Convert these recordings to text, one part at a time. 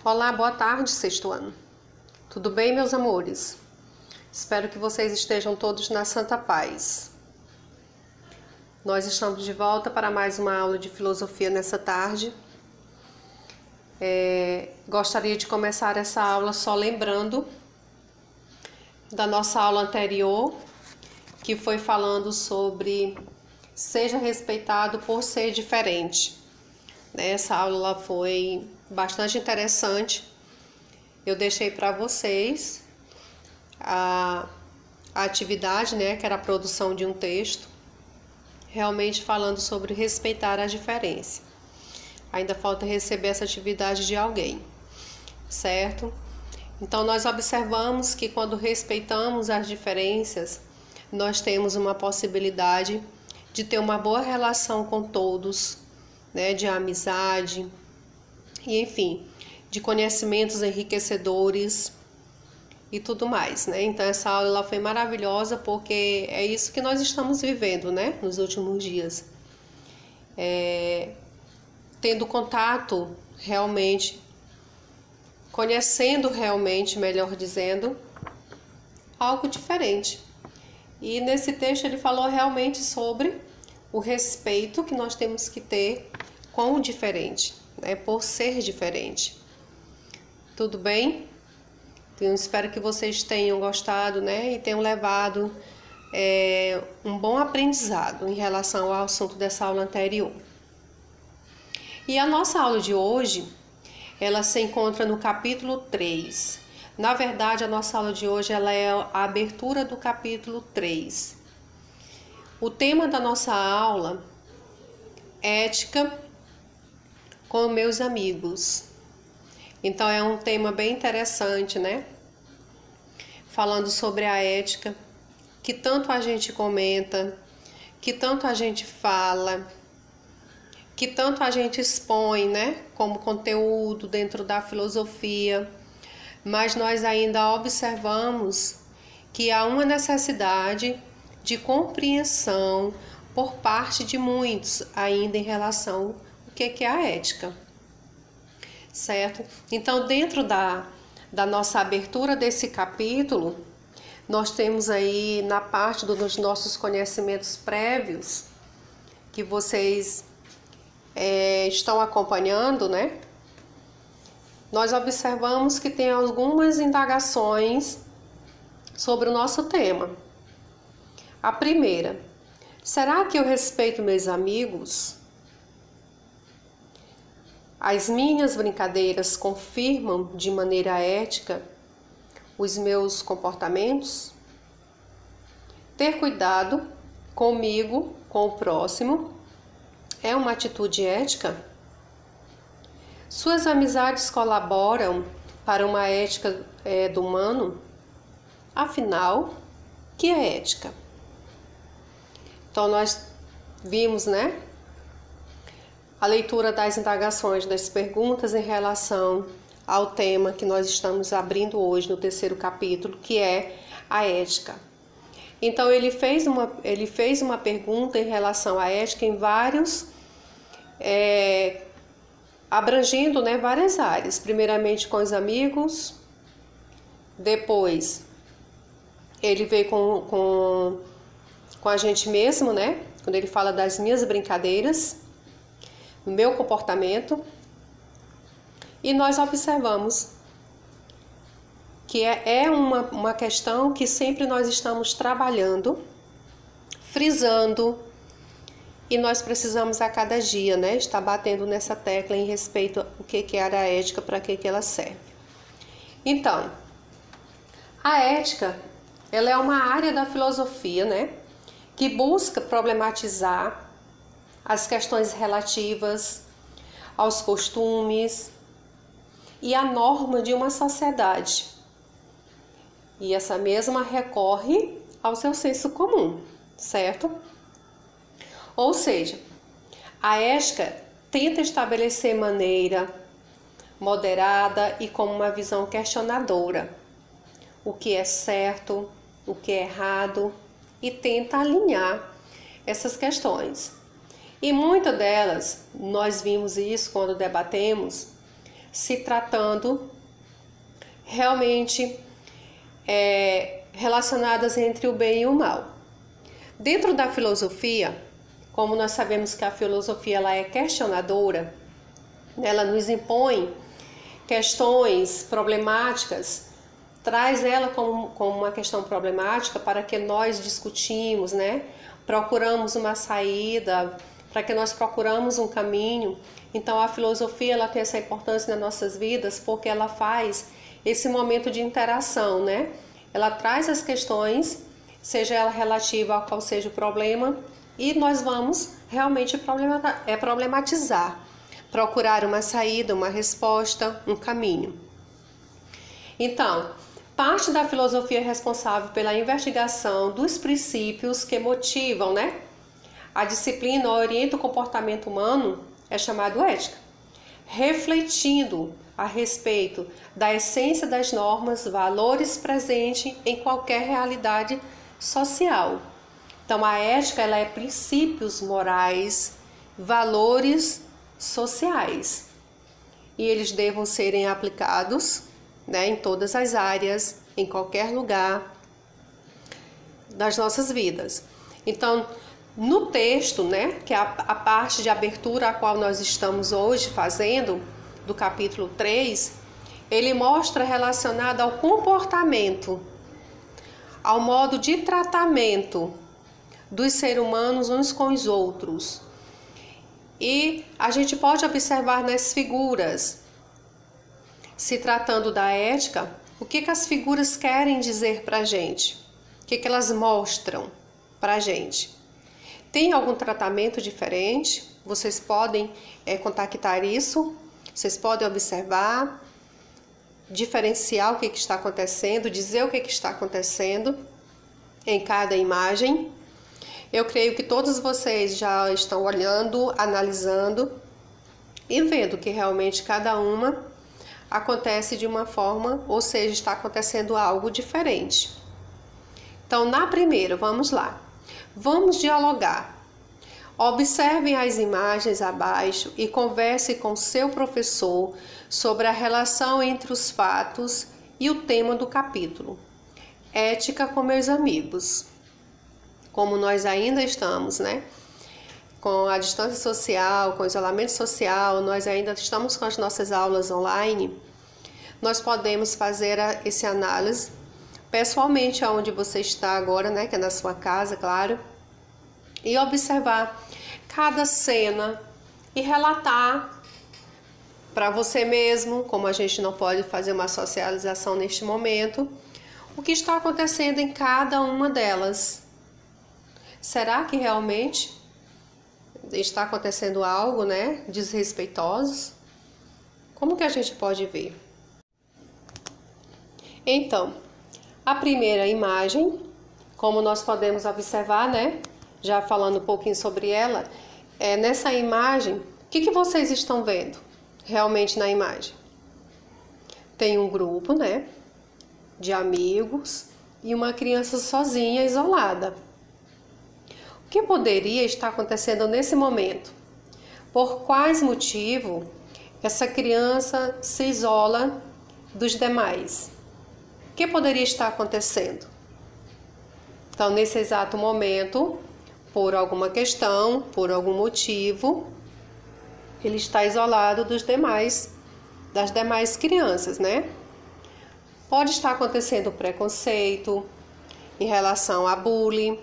Olá, boa tarde, sexto ano. Tudo bem, meus amores? Espero que vocês estejam todos na santa paz. Nós estamos de volta para mais uma aula de filosofia nessa tarde. Gostaria de começar essa aula só lembrando da nossa aula anterior, que foi falando sobre seja respeitado por ser diferente. Essa aula foi bastante interessante. Eu deixei para vocês a atividade, que era a produção de um texto, realmente falando sobre respeitar a diferença. Ainda falta receber essa atividade de alguém, certo? Então, nós observamos que quando respeitamos as diferenças, nós temos uma possibilidade de ter uma boa relação com todos, de amizade, e enfim, de conhecimentos enriquecedores e tudo mais, Então essa aula ela foi maravilhosa porque é isso que nós estamos vivendo, nos últimos dias. Tendo contato realmente, conhecendo realmente, melhor dizendo, algo diferente. E nesse texto ele falou realmente sobre o respeito que nós temos que ter com o diferente, por ser diferente. Tudo bem? Então, espero que vocês tenham gostado, e tenham levado um bom aprendizado em relação ao assunto dessa aula anterior. E a nossa aula de hoje, ela se encontra no capítulo 3. Na verdade, a nossa aula de hoje ela é a abertura do capítulo 3. O tema da nossa aula é ética com meus amigos. Então é um tema bem interessante, Falando sobre a ética, que tanto a gente comenta, que tanto a gente fala, que tanto a gente expõe, como conteúdo dentro da filosofia, mas nós ainda observamos que há uma necessidade de compreensão por parte de muitos ainda em relação ao que é a ética, certo? Então, dentro da nossa abertura desse capítulo, nós temos aí na parte dos nossos conhecimentos prévios, que vocês estão acompanhando, Nós observamos que tem algumas indagações sobre o nosso tema. A primeira: será que eu respeito meus amigos? As minhas brincadeiras confirmam de maneira ética os meus comportamentos? Ter cuidado comigo, com o próximo, é uma atitude ética? Suas amizades colaboram para uma ética do humano? Afinal, que é ética? Então, nós vimos, a leitura das indagações, das perguntas em relação ao tema que nós estamos abrindo hoje no terceiro capítulo, que é a ética. Então, ele fez uma pergunta em relação à ética em vários, abrangendo, várias áreas. Primeiramente com os amigos, depois ele veio com a gente mesmo, quando ele fala das minhas brincadeiras, o meu comportamento, e nós observamos que é uma questão que sempre nós estamos trabalhando, frisando, e nós precisamos a cada dia, estar batendo nessa tecla em respeito ao que é a ética, para que ela serve. Então, a ética, ela é uma área da filosofia, que busca problematizar as questões relativas aos costumes e à norma de uma sociedade. E essa mesma recorre ao seu senso comum, certo? Ou seja, a ética tenta estabelecer maneira moderada e com uma visão questionadora o que é certo, o que é errado, e tenta alinhar essas questões. E muitas delas, nós vimos isso quando debatemos se tratando realmente relacionadas entre o bem e o mal. Dentro da filosofia, como nós sabemos que a filosofia ela é questionadora, ela nos impõe questões problemáticas, traz ela como uma questão problemática para que nós discutimos, né? Procuramos uma saída, para que nós procuramos um caminho. Então a filosofia ela tem essa importância nas nossas vidas porque ela faz esse momento de interação, né? Ela traz as questões, seja ela relativa a qual seja o problema, e nós vamos realmente problematizar, procurar uma saída, uma resposta, um caminho. Então, parte da filosofia é responsável pela investigação dos princípios que motivam, né? A disciplina orienta o comportamento humano, é chamado ética, refletindo a respeito da essência das normas, valores presentes em qualquer realidade social. Então, a ética ela é princípios morais, valores sociais, e eles devam serem aplicados, né, em todas as áreas, em qualquer lugar das nossas vidas. Então, no texto, né, que é a parte de abertura a qual nós estamos hoje fazendo, do capítulo 3, ele mostra relacionado ao comportamento, ao modo de tratamento dos seres humanos uns com os outros. E a gente pode observar nas figuras, se tratando da ética, o que as figuras querem dizer para a gente? O que elas mostram para a gente? Tem algum tratamento diferente? Vocês podem contactar isso, vocês podem observar, diferenciar o que está acontecendo, dizer o que está acontecendo em cada imagem. Eu creio que todos vocês já estão olhando, analisando e vendo que realmente cada uma acontece de uma forma, ou seja, está acontecendo algo diferente. Então, na primeira, vamos lá. Vamos dialogar. Observem as imagens abaixo e converse com seu professor sobre a relação entre os fatos e o tema do capítulo. Ética com meus amigos. Como nós ainda estamos, né? Com a distância social, com o isolamento social, nós ainda estamos com as nossas aulas online, nós podemos fazer esse análise pessoalmente aonde você está agora, né? Que é na sua casa, claro. E observar cada cena e relatar para você mesmo, como a gente não pode fazer uma socialização neste momento, o que está acontecendo em cada uma delas. Será que realmente está acontecendo algo, né, desrespeitoso? Como que a gente pode ver? Então, a primeira imagem, como nós podemos observar, né, já falando um pouquinho sobre ela, nessa imagem, o que vocês estão vendo realmente na imagem? Tem um grupo, né, de amigos e uma criança sozinha, isolada. O que poderia estar acontecendo nesse momento? Por quais motivos essa criança se isola dos demais? O que poderia estar acontecendo? Então, nesse exato momento, por alguma questão, por algum motivo, ele está isolado das demais crianças, né? Pode estar acontecendo preconceito em relação a bullying,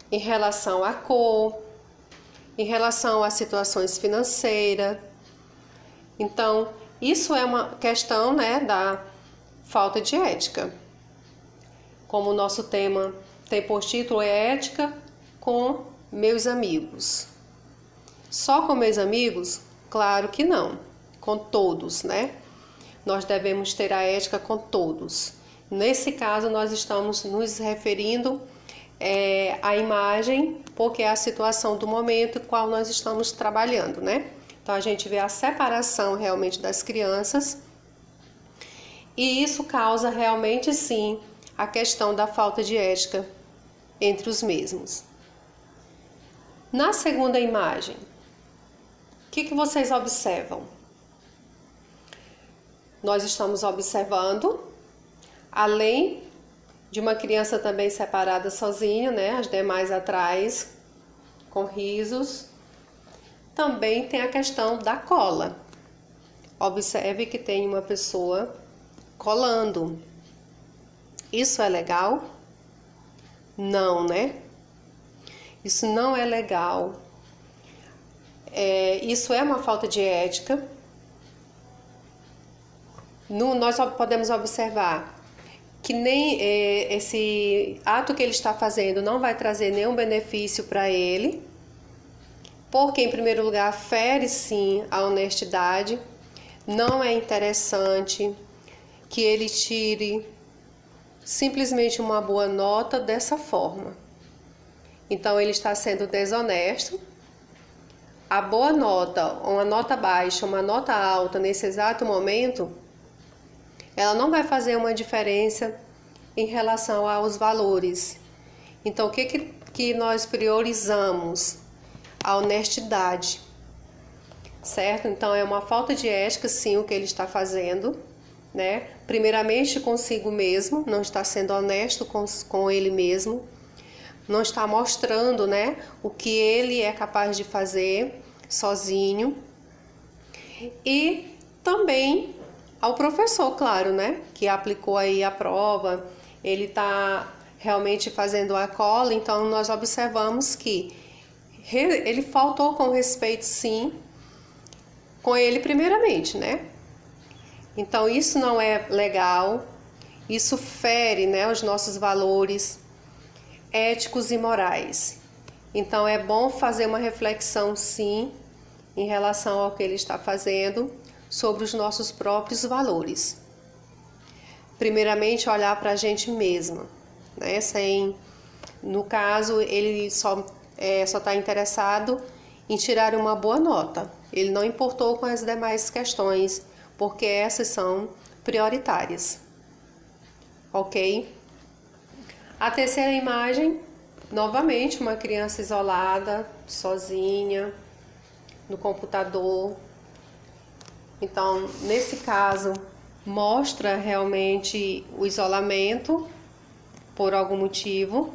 em relação à cor, em relação a situações financeiras. Então, isso é uma questão, né, da falta de ética. Como o nosso tema tem por título é Ética com meus amigos. Só com meus amigos? Claro que não. Com todos, né? Nós devemos ter a ética com todos. Nesse caso, nós estamos nos referindo à imagem, porque é a situação do momento em qual nós estamos trabalhando, né? Então, a gente vê a separação realmente das crianças e isso causa realmente, sim, a questão da falta de ética entre os mesmos. Na segunda imagem, o que vocês observam? nós estamos observando, além de uma criança também separada sozinha, né? As demais atrás, com risos. Também tem a questão da cola. Observe que tem uma pessoa colando. Isso é legal? Não, né? Isso não é legal. Isso é uma falta de ética. Nós podemos observar que nem esse ato que ele está fazendo não vai trazer nenhum benefício para ele, porque, em primeiro lugar, fere sim a honestidade. Não é interessante que ele tire simplesmente uma boa nota dessa forma. Então, ele está sendo desonesto. A boa nota, uma nota baixa, uma nota alta nesse exato momento, ela não vai fazer uma diferença em relação aos valores. Então, o que nós priorizamos? A honestidade, certo? Então, é uma falta de ética, sim, o que ele está fazendo, né? Primeiramente consigo mesmo, não está sendo honesto com ele mesmo, não está mostrando, né, o que ele é capaz de fazer sozinho. E também ao professor, claro, né, que aplicou aí a prova, ele está realmente fazendo a cola. Então nós observamos que ele faltou com respeito, sim, com ele primeiramente, né? Então isso não é legal, isso fere, né, os nossos valores éticos e morais. Então é bom fazer uma reflexão, sim, em relação ao que ele está fazendo, sobre os nossos próprios valores. Primeiramente, olhar para a gente mesma, né? No caso, ele só está interessado em tirar uma boa nota. Ele não importou com as demais questões, porque essas são prioritárias. Ok? A terceira imagem, novamente, uma criança isolada, sozinha, no computador. Então, nesse caso, mostra realmente o isolamento por algum motivo.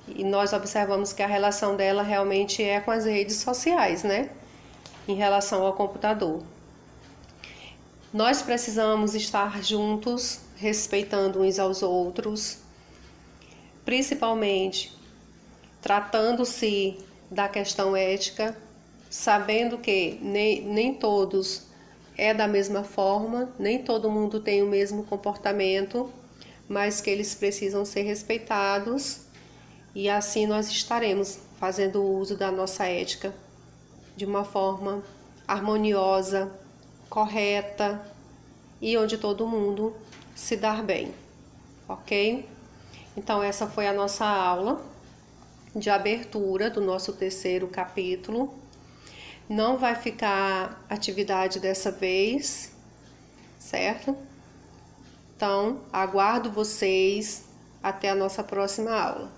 E nós observamos que a relação dela realmente é com as redes sociais, né? Em relação ao computador. Nós precisamos estar juntos, respeitando uns aos outros, principalmente tratando-se da questão ética, sabendo que nem todos é da mesma forma, nem todo mundo tem o mesmo comportamento, mas que eles precisam ser respeitados, e assim nós estaremos fazendo uso da nossa ética de uma forma harmoniosa, correta e onde todo mundo se dar bem, ok? Então essa foi a nossa aula de abertura do nosso terceiro capítulo. Não vai ficar atividade dessa vez, certo? Então, aguardo vocês até a nossa próxima aula.